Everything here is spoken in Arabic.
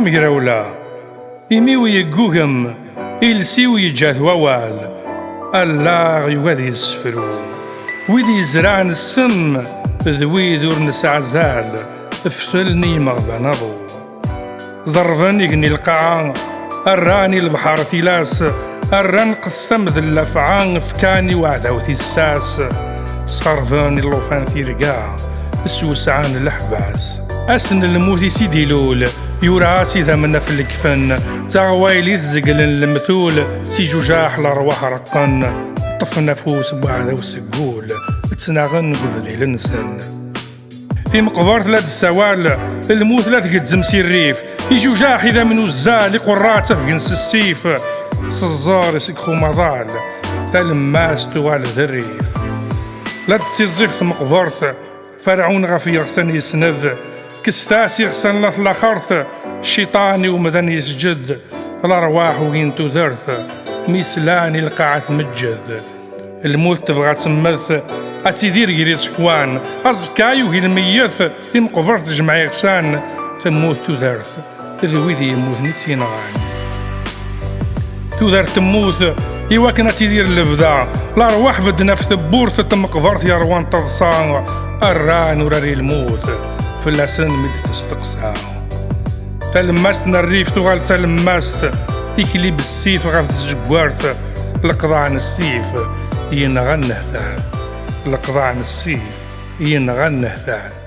مقراولا إمي ويقوغم إلسي ويجاث ووال الله يوادي السفرو ويدي يزرعن السم ذوي ذور نسعزال افتلني مغضى نضو زرفن يقني القاعة الراني البحر ثلاس الران قسم ذي اللفعان فكاني وعداوتي الساس سخرفاني اللوفان ثيرقا السوسعان الحباس أسن الموت سيدي لول يوراسي ثمنا في الكفن تغويلي الزقل المثول سي جوجاح الأرواح رقن طفنا فوس بعدا وسقول تسناغن قفذي لنسن في مقبر ثلاث السوال الموت لا تقدزم سي الريف يجوجاح إذا من وزال قرات في جنس السيف سزار يسكخو مضال ثالماس توال ذريف لا تسيزيف مقبرت فرعون غفي يغسن يسند كستاس يغسن لث لاخرت شيطاني ومدن يسجد الارواح وين تذرث ميسلاني القاعة مجد الموت تبغى تسمث اتيدير غير سكوان ازكاي وهي الميث تم قفرت جمع يغسان تموت تذرث الويدي يموت نتينغان تذر تموت إوا كنا تيدير الفدا الارواح بدنا في ثبورت تم قفرت يا روان تضصان الران وراري الموت في اللسان مد تستقسى تلمست الريف تغال تلمست تيكلي بالسيف غاف تزقوارت القضاء عن السيف ينغنه ثاث القضاء عن السيف ينغنه ثاث